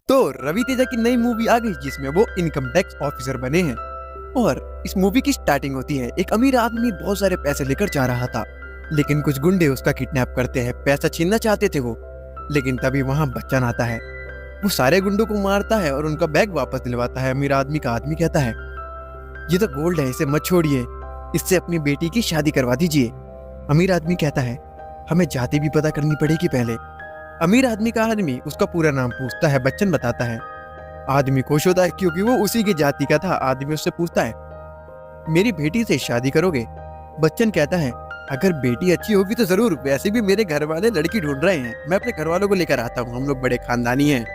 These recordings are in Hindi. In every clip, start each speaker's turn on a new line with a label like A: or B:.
A: तो रवि तेजा की नई मूवी आ गई जिसमें वो इनकम टैक्स ऑफिसर बने हैं। और इस मूवी की स्टार्टिंग होती है, एक अमीर आदमी बहुत सारे पैसे लेकर जा रहा था, लेकिन कुछ गुंडे उसका किडनैप करते हैं। पैसा छीनना चाहते थे वो, लेकिन तभी वहां बच्चन आता है। वो सारे गुंडों को मारता है और उनका बैग वापस दिलवाता है। अमीर आदमी का आदमी कहता है, ये तो गोल्ड है, इसे मत छोड़िए, इससे अपनी बेटी की शादी करवा दीजिए। अमीर आदमी कहता है, हमें जाति भी पता करनी पड़ेगी पहले। अमीर आदमी का आदमी उसका पूरा नाम पूछता है, बच्चन बताता है। आदमी खुश होता है क्योंकि वो उसी की जाति का था। आदमी उससे पूछता है, मेरी बेटी से शादी करोगे? बच्चन कहता है, अगर बेटी अच्छी होगी तो जरूर, वैसे भी मेरे घर वाले लड़की ढूंढ रहे हैं, मैं अपने घर वालों को लेकर आता हूँ, हम लोग बड़े खानदानी हैं।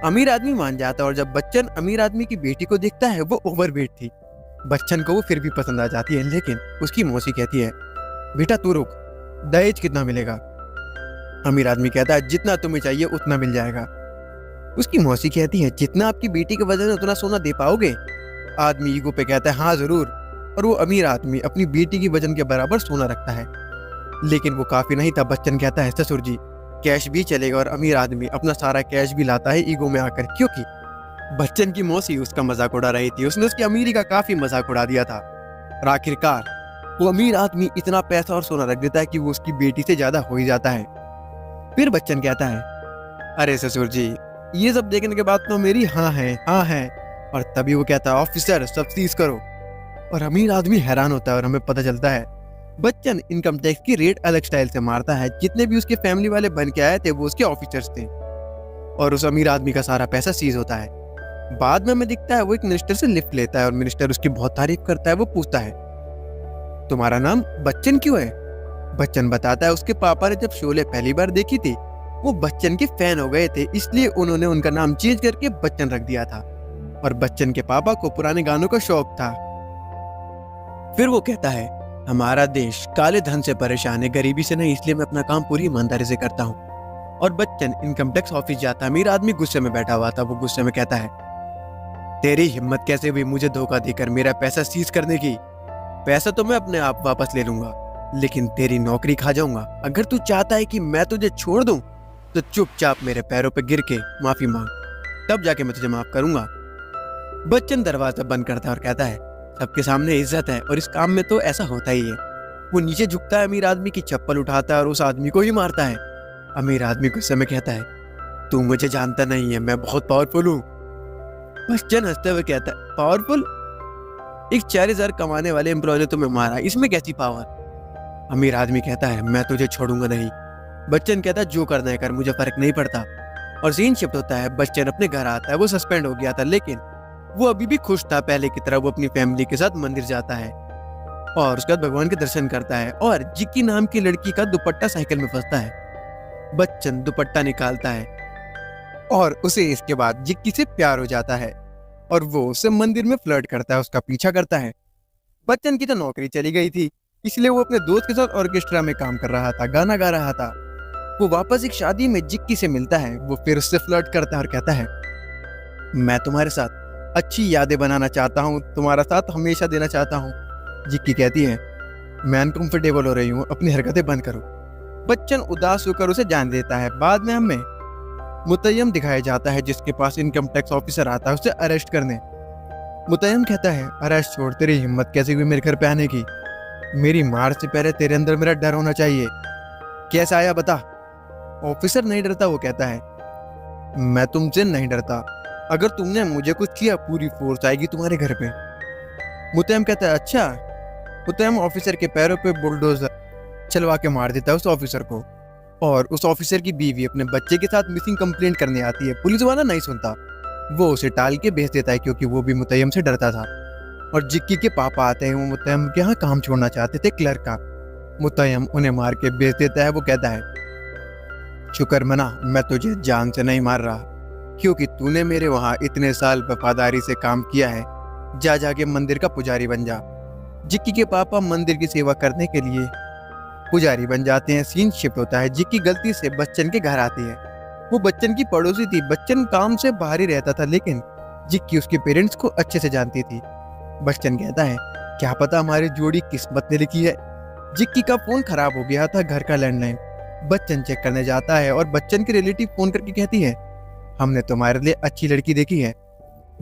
A: अमीर आदमी मान जाता है और जब बच्चन अमीर आदमी की बेटी को देखता है, वो ओवरवेट थी। बच्चन को वो फिर भी पसंद आ जाती है, लेकिन उसकी मौसी कहती है, बेटा तू रुक, दहेज कितना मिलेगा? अमीर आदमी कहता है, जितना तुम्हें चाहिए उतना मिल जाएगा। उसकी मौसी कहती है, जितना आपकी बेटी का वजन है उतना सोना दे पाओगे? आदमी ईगो पे कहता है, हाँ जरूर। और वो अमीर आदमी अपनी बेटी की वजन के बराबर सोना रखता है, लेकिन वो काफी नहीं था। बच्चन कहता है, ससुर जी कैश भी चलेगा। और अमीर आदमी अपना सारा कैश भी लाता है ईगो में आकर, क्योंकि बच्चन की मौसी उसका मजाक उड़ा रही थी। उसने उसकी अमीरी का काफी मजाक उड़ा दिया था। और आखिरकार वो अमीर आदमी इतना पैसा और सोना रख देता है कि वो उसकी बेटी से ज्यादा हो ही जाता है। फिर बच्चन कहता है, अरे ससुर जी, ये सब देखने के बाद तो मेरी हाँ है। और तभी वो कहता है, ऑफिसर सब सीज करो। और अमीर आदमी हैरान होता है और हमें पता चलता है बच्चन इनकम टैक्स की रेट अलग स्टाइल से मारता है। जितने भी उसके फैमिली वाले बन के आए थे वो उसके ऑफिसर्स थे, और उस अमीर आदमी का सारा पैसा सीज होता है। बाद में हमें दिखता है वो एक मिनिस्टर से लिफ्ट लेता है और मिनिस्टर उसकी बहुत तारीफ करता है। वो पूछता है, तुम्हारा नाम बच्चन क्यों है? बच्चन बताता है, उसके पापा ने जब शोले पहली बार देखी थी वो बच्चन के फैन हो गए थे, इसलिए उन्होंने उनका नाम चेंज करके बच्चन रख दिया था। और बच्चन के पापा को पुराने गानों का शौक था। फिर वो कहता है, हमारा देश काले धन से परेशान है, गरीबी से नहीं, इसलिए मैं अपना काम पूरी ईमानदारी से करता हूँ। और बच्चन इनकम टैक्स ऑफिस जाता है। अमीर आदमी गुस्से में बैठा हुआ था। वो गुस्से में कहता है, तेरी हिम्मत कैसे हुई मुझे धोखा देकर मेरा पैसा सीज करने की? पैसा तो मैं अपने आप वापस ले लूंगा, लेकिन तेरी नौकरी खा जाऊंगा। अगर तू चाहता है कि मैं तुझे छोड़ दूं तो चुपचाप मेरे पैरों पे गिर के माफी मांग, तब जाके मैं तुझे माफ करूंगा। बच्चन दरवाजा बंद करता है और कहता है, सबके सामने इज्जत है और इस काम में तो ऐसा होता ही है। वो नीचे झुकता है, अमीर आदमी की चप्पल उठाता है और उस आदमी को ही मारता है। अमीर आदमी गुस्से में कहता है, तू मुझे जानता नहीं है, मैं बहुत पावरफुल हूँ। बच्चन हंसते हुए कहता है, पावरफुल? एक 40,000 कमाने वाले एम्प्लॉय ने तुम्हें मारा, इसमें कैसी पावर? अमीर आदमी कहता है, मैं तुझे छोड़ूंगा नहीं। बच्चन कहता है, जो करना है कर, मुझे फर्क नहीं पड़ता। और सीन शिफ्ट होता है, बच्चन अपने घर आता है। वो सस्पेंड हो गया था, लेकिन वो अभी भी खुश था पहले की तरह। वो अपनी फैमिली के साथ मंदिर जाता है और उसके बाद भगवान के दर्शन करता है। और जिक्की नाम की लड़की का दुपट्टा साइकिल में फंसता है। बच्चन दुपट्टा निकालता है और उसे इसके बाद जिक्की से प्यार हो जाता है और वो उससे मंदिर में फ्लर्ट करता है, उसका पीछा करता है। बच्चन की तो नौकरी चली गई थी, इसलिए वो अपने दोस्त के साथ ऑर्केस्ट्रा में काम कर रहा था, गाना गा रहा था। वो वापस एक शादी में जिक्की से मिलता है। वो फिर उससे फ्लर्ट करता है और कहता है, मैं तुम्हारे साथ अच्छी यादें बनाना चाहता हूँ, तुम्हारा साथ हमेशा देना चाहता हूँ। जिक्की कहती है, मैं अनकंफर्टेबल हो रही हूँ, अपनी हरकतें बंद करो। बच्चन उदास होकर उसे जान देता है। बाद में हमें मुतय्यम दिखाया जाता है, जिसके पास इनकम टैक्स ऑफिसर आता है उसे अरेस्ट करने। मुतय्यम कहता है, अरेस्ट छोड़, तेरी हिम्मत कैसे हुई मेरे घर पे आने की? मेरी मार से पहले तेरे अंदर मेरा डर होना चाहिए, कैसा आया बता? ऑफिसर नहीं डरता। वो कहता है, मैं तुमसे नहीं डरता, अगर तुमने मुझे कुछ किया पूरी फोर्स आएगी तुम्हारे घर पे। मुतय्यम कहता है, अच्छा। मुतय्यम ऑफिसर के पैरों पे बुलडोजर चलवा के मार देता है उस ऑफिसर को। और उस ऑफिसर की बीवी अपने बच्चे के साथ मिसिंग कंप्लेंट करने आती है। पुलिस वाला नहीं सुनता, वो उसे टाल के भेज देता है, क्योंकि वो भी मुतय्यम से डरता था। और जिक्की के पापा आते हैं, वो मुतय्यम के यहाँ काम छोड़ना चाहते थे, क्लर्क का। मुतय्यम उन्हें मार के भेज देता है। वो कहता है, शुक्र मना, मैं तुझे जान से नहीं मार रहा, क्योंकि तूने मेरे वहां इतने साल वफादारी से काम किया है। जा जाके मंदिर का पुजारी बन जा। जिक्की के पापा मंदिर की सेवा करने के लिए पुजारी बन जाते हैं। सीन शिफ्ट होता है, जिक्की गलती से बच्चन के घर आती है। वो बच्चन की पड़ोसी थी। बच्चन काम से बाहर ही रहता था, लेकिन जिक्की उसके पेरेंट्स को अच्छे से जानती थी। बच्चन कहता है, क्या पता हमारी जोड़ी किस्मत ने लिखी है। जिक्की का फोन खराब हो गया था, घर का लैंडलाइन। बच्चन चेक करने जाता है और बच्चन के रिलेटिव फोन करके कहती है, हमने तुम्हारे लिए अच्छी लड़की देखी है,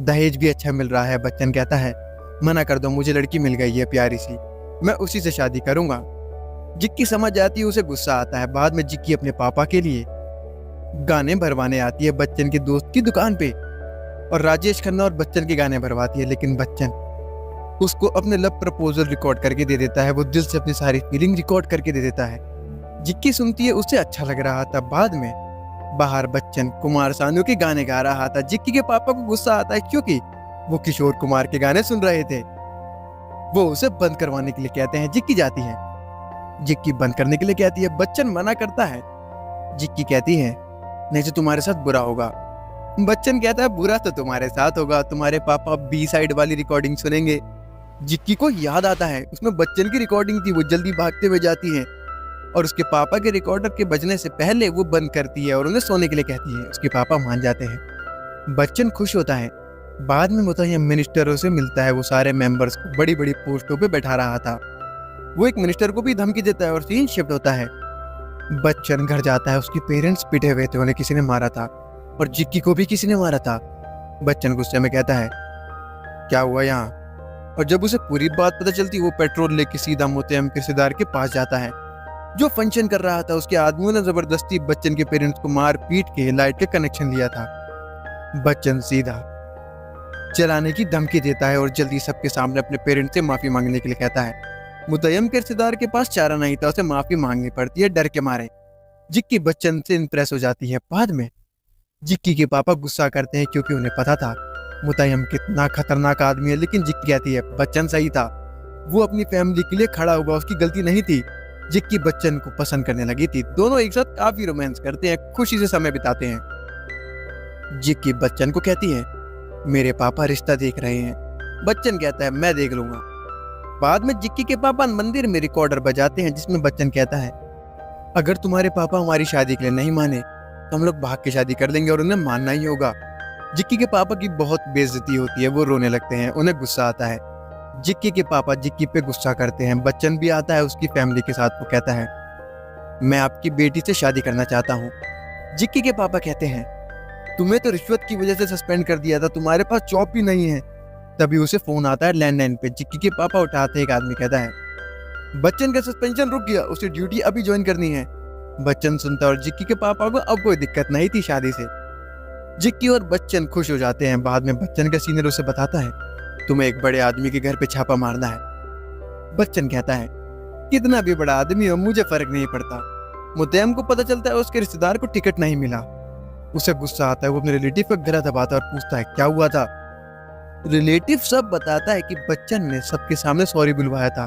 A: दहेज भी अच्छा मिल रहा है। बच्चन कहता है मना कर दो, मुझे लड़की मिल गई है प्यारी सी, मैं उसी से शादी करूंगा। जिक्की समझ जाती है, उसे गुस्सा आता है। बाद में जिक्की अपने पापा के लिए गाने भरवाने आती है बच्चन के दोस्त की दुकान पे, और राजेश खन्ना और बच्चन के गाने भरवाती है। लेकिन बच्चन उसको अपने लव प्रपोजल रिकॉर्ड करके दे देता है, वो दिल से अपनी सारी फीलिंग रिकॉर्ड करके दे देता है। जिक्की सुनती है, उसे अच्छा लग रहा था। बाद में बाहर बच्चन कुमार सानू के गाने गा रहा था। जिक्की के पापा को गुस्सा आता है क्योंकि वो किशोर कुमार के गाने सुन रहे थे। वो उसे बंद करवाने के लिए कहते हैं। जिक्की जाती है, जिक्की बंद करने के लिए कहती है। बच्चन मना करता है। जिक्की कहती है नहीं तो तुम्हारे साथ बुरा होगा। बच्चन कहता है बुरा तो तुम्हारे साथ होगा, तुम्हारे पापा बी साइड वाली रिकॉर्डिंग सुनेंगे। जिक्की को याद आता है उसमें बच्चन की रिकॉर्डिंग थी। वो जल्दी भागते हुए जाती है और उसके पापा के रिकॉर्डर के बजने से पहले वो बंद करती है और उन्हें सोने के लिए कहती है। उसके पापा मान जाते हैं। बच्चन खुश होता है। बाद में मुतय्यम मिनिस्टरों से मिलता है। वो सारे मेंबर्स को बड़ी बड़ी पोस्टों पे बैठा रहा था। वो एक मिनिस्टर को भी धमकी देता है और सीन शिफ्ट होता है। बच्चन घर जाता है। उसके पेरेंट्स पिटे हुए थे, उन्हें किसी ने मारा था और जिक्की को भी किसी ने मारा था। बच्चन गुस्से में कहता है क्या हुआ यहाँ, और जब उसे पूरी बात पता चलती वो पेट्रोल लेके सीधा मुतय्यम के रिश्तेदार के पास जाता है जो फंक्शन कर रहा था। उसके आदमियों ने जबरदस्ती बच्चन के पेरेंट्स को मार पीट के लाइट का कनेक्शन लिया था। बच्चन सीधा चलाने की धमकी देता है और जल्दी सबके सामने अपने पेरेंट्स से माफी मांगने के लिए कहता है। मुतय्यम के रिश्तेदार के पास चारा नहीं था, उसे माफी मांगनी पड़ती है डर के मारे। जिक्की बच्चन से इंप्रेस हो जाती है। बाद में जिक्की के पापा गुस्सा करते हैं क्योंकि उन्हें पता था मुतय्यम कितना खतरनाक आदमी है। लेकिन जिक्की कहती है बच्चन सही था, वो अपनी फैमिली के लिए खड़ा हुआ, उसकी गलती नहीं थी। जिक्की बच्चन को पसंद करने लगी थी। दोनों एक साथ काफी रोमांस करते हैं, खुशी से समय बिताते हैं। जिक्की बच्चन को कहती है मेरे पापा रिश्ता देख रहे हैं। बच्चन कहता है मैं देख लूंगा। बाद में जिक्की के पापा मंदिर में रिकॉर्डर बजाते हैं जिसमें बच्चन कहता है अगर तुम्हारे पापा हमारी शादी के लिए नहीं माने तो हम लोग भाग के शादी कर लेंगे और उन्हें मानना ही होगा। जिक्की के पापा की बहुत बेइज्जती होती है, वो रोने लगते हैं, उन्हें गुस्सा आता है। जिक्की के पापा जिक्की पे गुस्सा करते हैं। बच्चन भी आता है उसकी फैमिली के साथ। वो कहता है मैं आपकी बेटी से शादी करना चाहता हूँ। जिक्की के पापा कहते हैं तुम्हें तो रिश्वत की वजह से सस्पेंड कर दिया था, तुम्हारे पास जॉब भी नहीं है। तभी उसे फोन आता है लैंडलाइन पे। जिक्की के पापा उठाते, एक आदमी कहता है बच्चन का सस्पेंशन रुक गया, उसे ड्यूटी अभी ज्वाइन करनी है। बच्चन सुनता और जिक्की के पापा को अब कोई दिक्कत नहीं थी शादी से। जिक्की और बच्चन खुश हो जाते हैं। बाद में बच्चन का सीनियर उसे बताता है तुम्हें एक बड़े आदमी के घर पे छापा मारना है। बच्चन कहता है कितना भी बड़ा आदमी हो मुझे फर्क नहीं पड़ता। मुतय्यम को पता चलता है उसके रिश्तेदार को टिकट नहीं मिला। उसे गुस्सा आता है। वो अपने रिलेटिव का गला दबाता है और पूछता है क्या हुआ था। रिलेटिव सब बताता है कि बच्चन ने सबके सामने सॉरी बुलवाया था।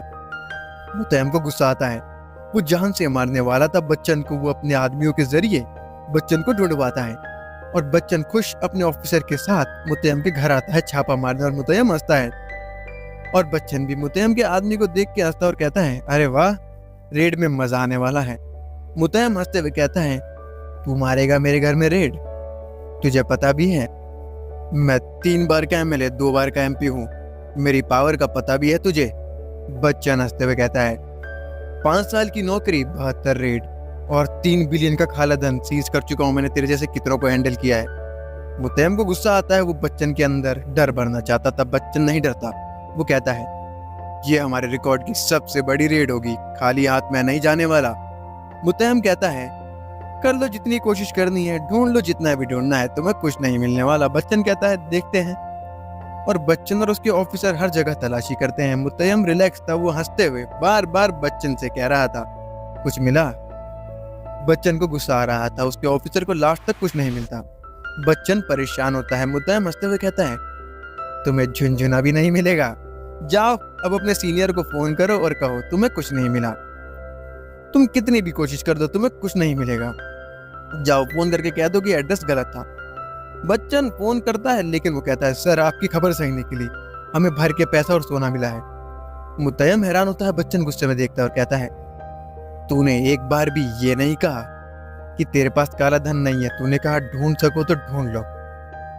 A: मुतय्यम को गुस्सा आता है। वो जान से मारने वाला था बच्चन को। वो अपने आदमियों के जरिए बच्चन को ढूंढवाता है और बच्चन खुश अपने ऑफिसर के साथ मुतय्यम के घर आता है छापा मारने। और मुतय्यम हंसता है और बच्चन भी मुतय्यम के आदमी को देख के हंसता और कहता है अरे वाह, रेड में मजा आने वाला है। मुतय्यम हंसते हुए कहता है तू मारेगा मेरे घर में रेड? तुझे पता भी है मैं 3 बार का एमएलए 2 बार का एमपी हूँ, मेरी पावर का पता भी है तुझे? बच्चन हंसते हुए कहता है 5 साल की नौकरी, 72 रेड और 3 बिलियन का खाला धन सीज कर चुका हूँ मैंने, तेरे जैसे कितनों को हैंडल किया है। मुतय्यम को गुस्सा आता है। वो बच्चन के अंदर डर भरना चाहता था। बच्चन नहीं डरता। वो कहता है ये हमारे रिकॉर्ड की सबसे बड़ी रेड होगी, खाली हाथ मैं नहीं जाने वाला। मुतय्यम कहता है कर लो जितनी कोशिश करनी है, ढूंढ लो जितना भी ढूंढना है, तुम्हें कुछ नहीं मिलने वाला। बच्चन कहता है देखते हैं। और बच्चन और उसके ऑफिसर हर जगह तलाशी करते हैं। मुतय्यम रिलैक्स था। वो हंसते हुए बार बार बच्चन से कह रहा था कुछ मिला? बच्चन को गुस्सा आ रहा था। उसके ऑफिसर को लास्ट तक कुछ नहीं मिलता। बच्चन परेशान होता है। मुतय्यम हंसते हुए कहता है तुम्हें झुनझुना भी नहीं मिलेगा, जाओ अब अपने सीनियर को फोन करो और कहो तुम्हें कुछ नहीं मिला। तुम कितनी भी कोशिश कर दो तुम्हें कुछ नहीं मिलेगा। जाओ फोन करके कह दो कि एड्रेस गलत था। बच्चन फोन करता है लेकिन वो कहता है सर आपकी खबर सही निकली, हमें भर के पैसा और सोना मिला है। मुतय्यम हैरान होता है। बच्चन गुस्से में देखता है और कहता है तूने एक बार भी ये नहीं कहा कि तेरे पास काला धन नहीं है, तूने कहा ढूंढ सको तो ढूंढ लो।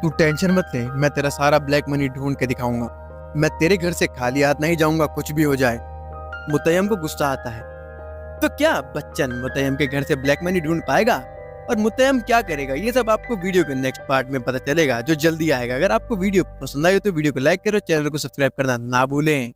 A: तू टेंशन मत ले, मैं तेरा सारा ब्लैक मनी ढूंढ के दिखाऊंगा। मैं तेरे घर से खाली हाथ नहीं जाऊंगा, कुछ भी हो जाए। मुतय्यम को गुस्सा आता है। तो क्या बच्चन मुतय्यम के घर से ब्लैक मनी ढूंढ पाएगा? और मुत्तहम क्या करेगा, ये सब आपको वीडियो के नेक्स्ट पार्ट में पता चलेगा जो जल्दी आएगा। अगर आपको वीडियो पसंद आई हो तो वीडियो को लाइक करो, चैनल को सब्सक्राइब करना ना भूलें।